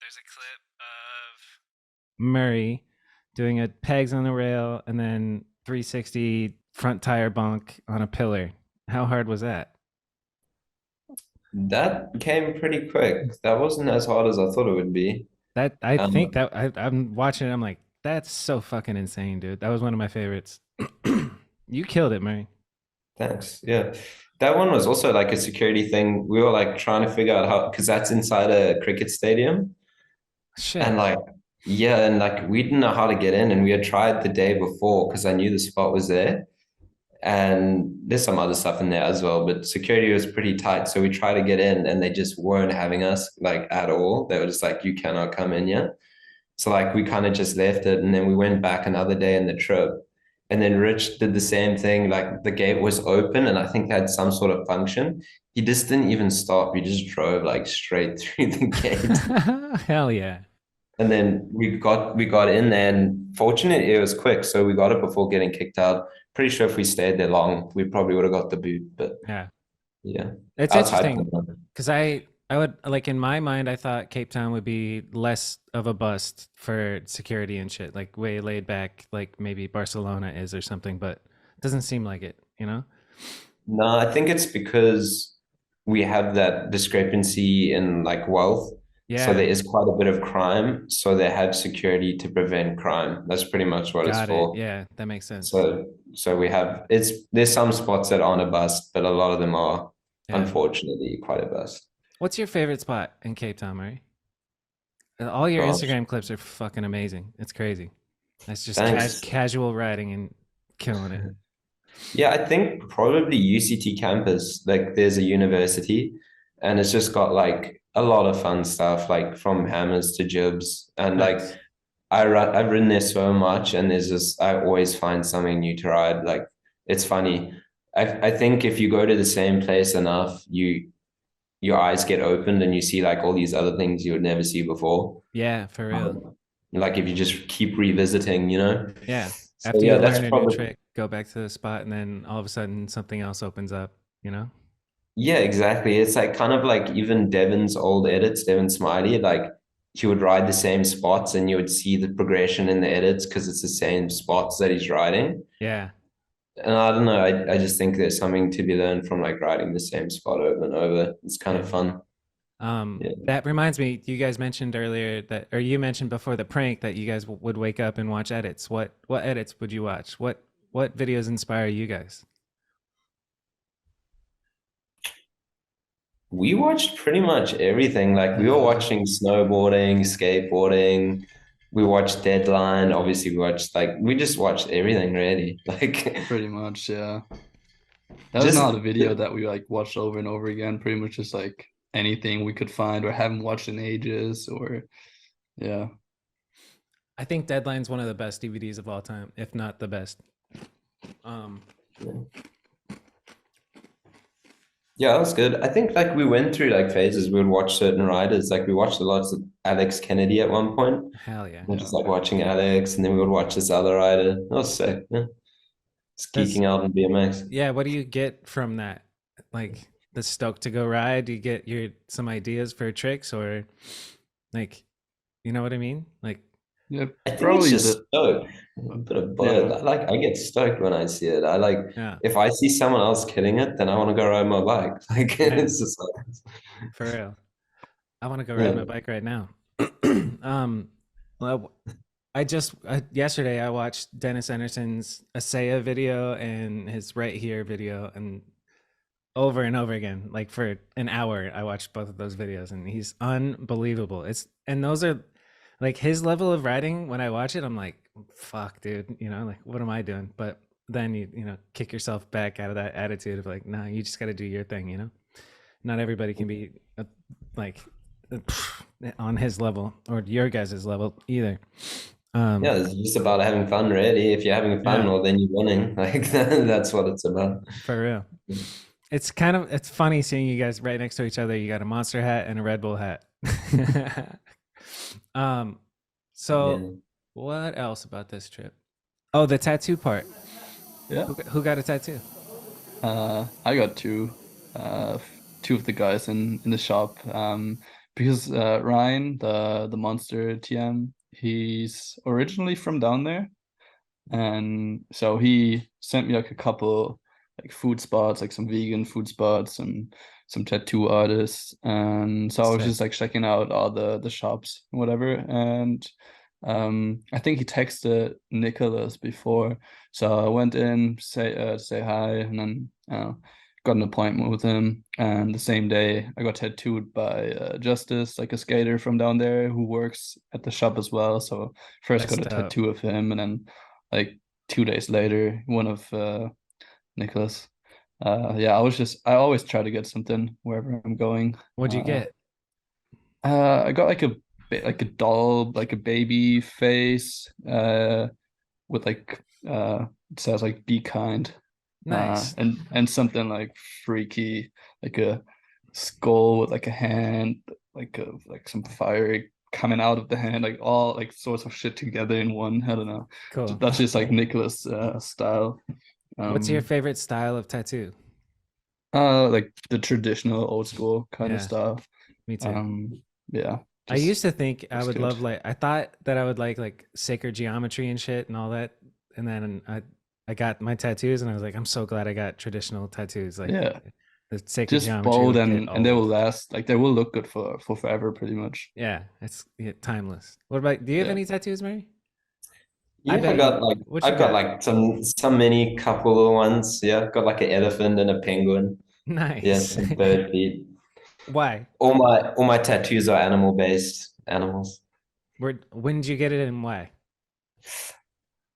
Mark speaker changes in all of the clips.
Speaker 1: there's a clip of Murray doing a pegs on the rail and then 360 front tire bonk on a pillar. How hard was that?
Speaker 2: That came pretty quick. That wasn't as hard as I thought it would be.
Speaker 1: That I think
Speaker 2: Um,
Speaker 1: that I'm watching it. I'm like, that's so fucking insane, dude. That was one of my favorites. You killed it, Murray.
Speaker 2: Thanks. Yeah. That one was also like a security thing. We were like trying to figure out how, because that's inside a cricket stadium.
Speaker 1: Shit.
Speaker 2: And like, yeah, and like we didn't know how to get in. And we had tried the day before because I knew the spot was there. And there's some other stuff in there as well, but security was pretty tight. So we tried to get in and they just weren't having us like at all. They were just like, you cannot come in yet. So like we kind of just left it and then we went back another day in the trip. And then Rich did the same thing. Like the gate was open and I think they had some sort of function. He just didn't even stop. He just drove like straight through the gate.
Speaker 1: Hell yeah.
Speaker 2: And then we got in there and fortunately it was quick. So we got it before getting kicked out. Pretty sure if we stayed there long, we probably would have got the boot. But
Speaker 1: Yeah.
Speaker 2: yeah,
Speaker 1: It's
Speaker 2: outside.
Speaker 1: interesting because I would like in my mind I thought Cape Town would be less of a bust for security and shit, like way laid back, like maybe Barcelona is or something, but it doesn't seem like it, you know?
Speaker 2: No, I think it's because we have that discrepancy in like wealth. So there
Speaker 1: Yeah,
Speaker 2: is quite a bit of crime. So they have security to prevent crime. That's pretty much what it's
Speaker 1: got it.
Speaker 2: for.
Speaker 1: Yeah, that makes sense.
Speaker 2: So we have there's some spots that aren't a bust, but a lot of them are
Speaker 1: Yeah.
Speaker 2: unfortunately quite a bust.
Speaker 1: What's your favorite spot in Cape Town, Murray? All your
Speaker 2: Gosh,
Speaker 1: Instagram clips are fucking amazing. It's crazy. That's just
Speaker 2: thanks.
Speaker 1: casual riding and killing it.
Speaker 2: Yeah, I think probably UCT campus, like there's a university and it's just got like a lot of fun stuff, like from hammers to jibs. And like
Speaker 1: Nice.
Speaker 2: I've ridden there so much and there's just I always find something new to ride. Like it's funny. I think if you go to the same place enough, your eyes get opened and you see like all these other things you would never see before.
Speaker 1: Yeah, for real.
Speaker 2: Like if you just keep revisiting, you know?
Speaker 1: Yeah.
Speaker 2: So
Speaker 1: After
Speaker 2: yeah,
Speaker 1: you
Speaker 2: that's
Speaker 1: learn a new
Speaker 2: probably
Speaker 1: trick, go back to the spot, and then all of a sudden something else opens up, you know?
Speaker 2: yeah, exactly. It's like kind of like even Devon's old edits, Devon Smiley, like he would ride the same spots and you would see the progression in the edits because it's the same spots that he's riding.
Speaker 1: Yeah.
Speaker 2: And I don't know, I just think there's something to be learned from like riding the same spot over and over. It's kind
Speaker 1: Yeah.
Speaker 2: of fun. Yeah.
Speaker 1: That reminds me, you guys mentioned earlier that, or you mentioned before the prank that you guys would wake up and watch edits. What edits would you watch? What videos inspire you guys?
Speaker 2: We watched pretty much everything. Like we were
Speaker 3: Yeah,
Speaker 2: watching snowboarding, skateboarding. We watched Deadline. Obviously, we just watched everything really. Like
Speaker 3: pretty much. Yeah. That was
Speaker 2: just
Speaker 3: not a video that we like watched over and over again. Pretty much just like anything we could find or haven't watched in ages or yeah.
Speaker 1: I think Deadline's one of the best DVDs of all time, if not the best. Um,
Speaker 2: yeah, that was good. I think like we went through like phases. We would watch certain riders. Like we watched a lot of Alex Kennedy at one point.
Speaker 1: Hell yeah.
Speaker 2: We're
Speaker 3: Yeah.
Speaker 2: just like watching Alex, and then we would watch this other rider. That was sick. Yeah, just
Speaker 1: That's
Speaker 2: geeking out on BMX.
Speaker 1: yeah. What do you get from that? Like the stoke to go ride? Do you get your some ideas for tricks or like, you know what I mean? Like,
Speaker 3: Yeah.
Speaker 2: I think it's
Speaker 3: Probably
Speaker 2: just
Speaker 3: the
Speaker 2: stoked. A bit of both.
Speaker 3: yeah.
Speaker 2: I get stoked when I see it. I like
Speaker 1: yeah,
Speaker 2: if I see someone else killing it, then I want to go ride my bike. Like
Speaker 1: yeah,
Speaker 2: it's just like
Speaker 1: for real. I want to go ride
Speaker 2: yeah.
Speaker 1: my bike right now. Well, yesterday I watched Dennis Anderson's Asaya video and his Right Here video, and over and over again, like for an hour, I watched both of those videos, and he's unbelievable. And those are like his level of writing. When I watch it, I'm like, fuck, dude, like what am I doing? But then you kick yourself back out of that attitude of like, nah, you just got to do your thing. Not everybody can be like on his level or your guys' level either.
Speaker 2: Yeah,
Speaker 1: Um,
Speaker 2: it's just about having fun, really. If you're having fun,
Speaker 1: yeah,
Speaker 2: well, then you're winning. Like that's what it's about.
Speaker 1: for real. It's funny seeing you guys right next to each other. You got a Monster hat and a Red Bull hat. um, so
Speaker 2: Yeah.
Speaker 1: what else about this trip? Oh, the tattoo part.
Speaker 3: Yeah.
Speaker 1: Who got a tattoo?
Speaker 3: I got two of the guys in the shop. because Ryan, the monster TM, he's originally from down there, and so he sent me like a couple like food spots, like some vegan food spots and some tattoo artists. And so I was
Speaker 1: Sick.
Speaker 3: just like checking out all the shops and whatever. And I think he texted Nicholas before. So I went in, say hi, and then got an appointment with him. And the same day I got tattooed by Justice, like a skater from down there who works at the shop as well. So first
Speaker 1: That's
Speaker 3: got a
Speaker 1: dope.
Speaker 3: tattoo of him, and then like 2 days later, one of Nicholas. Yeah, I always try to get something wherever I'm going.
Speaker 1: What'd you get?
Speaker 3: I got like a doll, like a baby face, with like it says like "be kind,"
Speaker 1: Nice.
Speaker 3: and something like freaky, like a skull with like a hand, like some fire coming out of the hand, like all like sorts of shit together in one. I don't know.
Speaker 1: Cool.
Speaker 3: That's just like Nicholas style.
Speaker 1: What's your favorite style of tattoo?
Speaker 3: Like the traditional old school kind of
Speaker 1: Yeah,
Speaker 3: stuff.
Speaker 1: me too.
Speaker 3: Yeah,
Speaker 1: I
Speaker 3: just
Speaker 1: used to think I
Speaker 3: looks
Speaker 1: would
Speaker 3: good.
Speaker 1: love I thought that I would like sacred geometry and shit and all that. And then I got my tattoos and I was like, I'm so glad I got traditional tattoos. Like
Speaker 3: Yeah,
Speaker 1: the sacred
Speaker 3: just
Speaker 1: geometry
Speaker 3: bold,
Speaker 1: will get
Speaker 3: and they will
Speaker 1: old.
Speaker 3: last. Like they will look good for forever, pretty much.
Speaker 1: Yeah, it's timeless. What about, do you have
Speaker 3: Yeah.
Speaker 1: any tattoos, Mary? I
Speaker 2: Yeah,
Speaker 1: bet you. What you
Speaker 2: I've got
Speaker 1: got?
Speaker 2: like some mini couple of ones. Yeah, got like an elephant and a penguin. Yeah,
Speaker 1: Nice.
Speaker 2: some bird feet.
Speaker 1: Why?
Speaker 2: All my tattoos are animal based animals.
Speaker 1: When did you get it and why?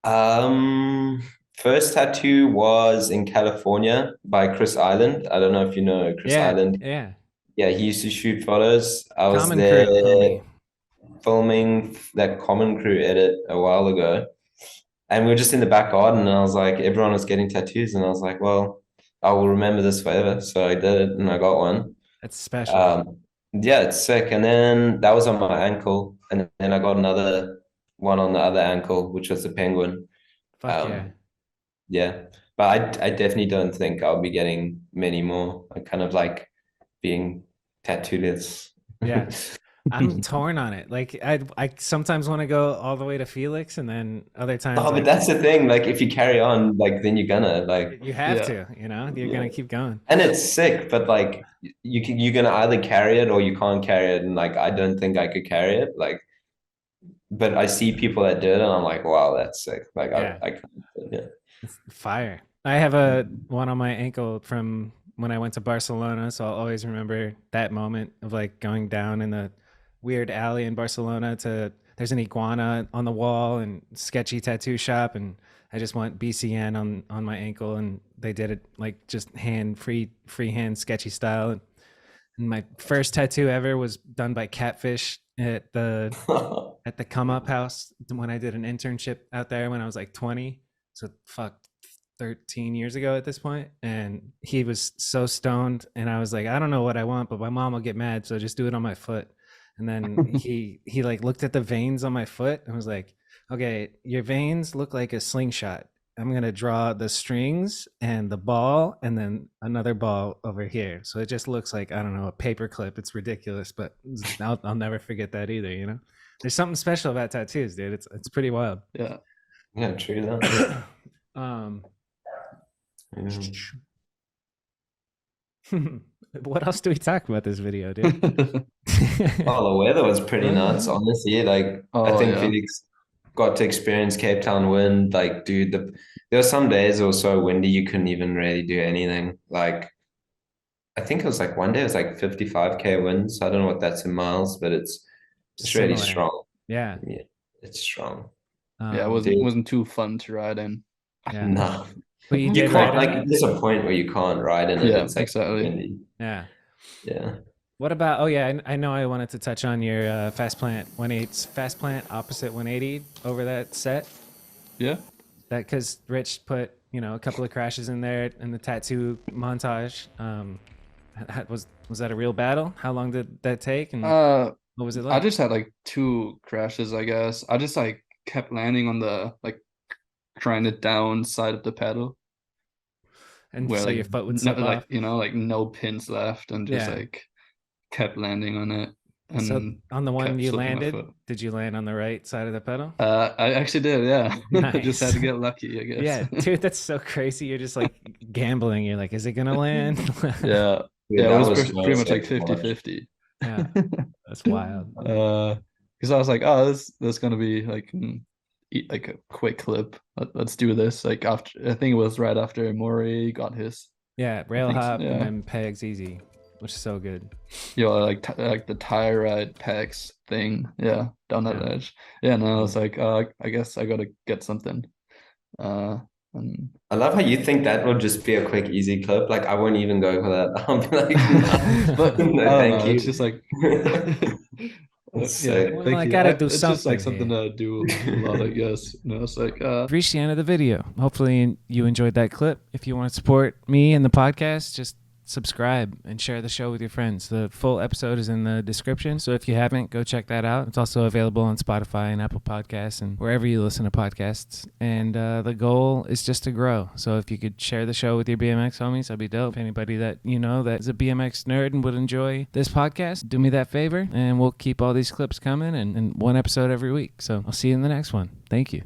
Speaker 2: Um, First tattoo was in California by Chris Island. I don't know if you know Chris
Speaker 1: Yeah,
Speaker 2: Island.
Speaker 1: yeah.
Speaker 2: Yeah, he used to shoot photos. I was
Speaker 1: Common
Speaker 2: there
Speaker 1: crew, homie.
Speaker 2: filming that Common Crew edit a while ago. And we were just in the back garden, and I was like, everyone was getting tattoos, and I was like, well, I will remember this forever. So I did it, and I got one.
Speaker 1: That's special.
Speaker 2: Um, yeah, it's sick. And then that was on my ankle, and then I got another one on the other ankle, which was the penguin.
Speaker 1: Fuck yeah.
Speaker 2: Um, yeah, but I definitely don't think I'll be getting many more. I kind of like being tattooless.
Speaker 1: Yeah. I'm torn on it. Like I sometimes want to go all the way to Felix and then other times
Speaker 2: Oh, but
Speaker 1: like
Speaker 2: that's the thing. Like, if you carry on, like, then you're gonna like,
Speaker 1: you have
Speaker 3: Yeah.
Speaker 1: to, you're
Speaker 2: yeah.
Speaker 1: gonna keep going.
Speaker 2: And it's sick, but like, you're gonna either carry it or you can't carry it. And like, I don't think I could carry it. Like, but I see people that did it, and I'm like, wow, that's sick. Like,
Speaker 1: Yeah.
Speaker 2: I can't. Yeah.
Speaker 1: It's fire. I have a one on my ankle from when I went to Barcelona, so I'll always remember that moment of like going down in the weird alley in Barcelona to there's an iguana on the wall and sketchy tattoo shop and I just want BCN on my ankle and they did it like just freehand sketchy style and my first tattoo ever was done by Catfish at the Come Up House when I did an internship out there when I was like 20. So fuck 13 years ago at this point, and he was so stoned and I was like, I don't know what I want, but my mom will get mad, so just do it on my foot. And then he like looked at the veins on my foot and was like, okay, your veins look like a slingshot. I'm gonna draw the strings and the ball and then another ball over here. So it just looks like, I don't know, a paper clip. It's ridiculous, but I'll never forget that either. There's something special about tattoos, dude. It's pretty wild.
Speaker 3: Yeah.
Speaker 2: Yeah, true that.
Speaker 1: um
Speaker 2: Yeah.
Speaker 1: what else do we talk about this video, dude?
Speaker 2: Oh, the weather was pretty nuts, honestly. Like, I
Speaker 3: Oh
Speaker 2: think
Speaker 3: yeah.
Speaker 2: Felix got to experience Cape Town wind. Like, dude, there were some days it was so windy you couldn't even really do anything. Like, I think it was like one day it was like 55K winds. I don't know what that's in miles, but it's really
Speaker 1: Similar.
Speaker 2: strong.
Speaker 1: Yeah.
Speaker 2: Yeah, it's strong.
Speaker 3: Yeah, it
Speaker 2: Dude,
Speaker 3: wasn't too fun to ride in.
Speaker 1: Yeah.
Speaker 2: no.
Speaker 1: But you
Speaker 2: You
Speaker 1: did ride
Speaker 2: can't,
Speaker 1: in
Speaker 2: like,
Speaker 1: it?
Speaker 2: there's a point where you can't ride in it.
Speaker 3: Yeah,
Speaker 2: It's like
Speaker 3: exactly.
Speaker 2: windy.
Speaker 1: Yeah.
Speaker 2: Yeah.
Speaker 1: What about, oh yeah, I know I wanted to touch on your fast plant opposite 180 over that set.
Speaker 3: Yeah.
Speaker 1: That because Rich put, a couple of crashes in there in the tattoo montage. Was that a real battle? How long did that take? And what was it
Speaker 3: I
Speaker 1: like?
Speaker 3: just had like 2 crashes, I guess. I just like kept landing on the like trying to down side of the pedal
Speaker 1: And
Speaker 3: where
Speaker 1: so your
Speaker 3: like
Speaker 1: foot would
Speaker 3: no,
Speaker 1: slip
Speaker 3: like
Speaker 1: off?
Speaker 3: like no pins left and just
Speaker 1: Yeah.
Speaker 3: like kept landing on it.
Speaker 1: So
Speaker 3: and
Speaker 1: on the one
Speaker 3: kept
Speaker 1: you
Speaker 3: slipping my
Speaker 1: landed,
Speaker 3: foot.
Speaker 1: did you land on the right side of the pedal?
Speaker 3: I actually did, yeah. I just had
Speaker 1: Nice.
Speaker 3: to get lucky, I
Speaker 1: Yeah,
Speaker 3: guess.
Speaker 1: dude, that's so crazy. You're just like gambling. You're like, is it gonna land?
Speaker 3: Yeah.
Speaker 2: Dude,
Speaker 3: Yeah, it
Speaker 2: that
Speaker 3: was
Speaker 2: was
Speaker 3: pretty
Speaker 2: so
Speaker 3: much like
Speaker 2: sick to
Speaker 3: fifty
Speaker 2: watch.
Speaker 3: fifty.
Speaker 1: Yeah, that's wild.
Speaker 3: Because I was like, oh, this gonna be like like a quick clip. Let's do this. Like after, I think it was right after Maury got his.
Speaker 1: Yeah,
Speaker 3: I
Speaker 1: rail
Speaker 3: think
Speaker 1: hop and
Speaker 3: yeah,
Speaker 1: then pegs easy, which is so good.
Speaker 3: like the tire ride pegs thing. Yeah, down that
Speaker 1: Yeah.
Speaker 3: edge. Yeah, and I was like, I guess I gotta get something. And
Speaker 2: I love how you think that will just be a quick, easy clip. Like I wouldn't even go for that. I'll be like,
Speaker 3: but
Speaker 2: no,
Speaker 3: I don't
Speaker 2: thank
Speaker 3: know. It's just
Speaker 2: you.
Speaker 3: like,
Speaker 2: That's
Speaker 3: yeah,
Speaker 2: sick.
Speaker 1: Well,
Speaker 3: thank
Speaker 1: I
Speaker 3: you.
Speaker 1: gotta do
Speaker 3: It's just like
Speaker 1: something
Speaker 3: something
Speaker 1: here.
Speaker 3: to do a lot, I guess. You know, it's like,
Speaker 1: Reached the end of the video. Hopefully you enjoyed that clip. If you want to support me and the podcast, just subscribe and share the show with your friends. The full episode is in the description, so if you haven't, go check that out. It's also available on Spotify and Apple Podcasts and wherever you listen to podcasts. And the goal is just to grow. So if you could share the show with your BMX homies, that'd be dope. If anybody that you know that is a BMX nerd and would enjoy this podcast, do me that favor, and we'll keep all these clips coming and one episode every week. So I'll see you in the next one. Thank you.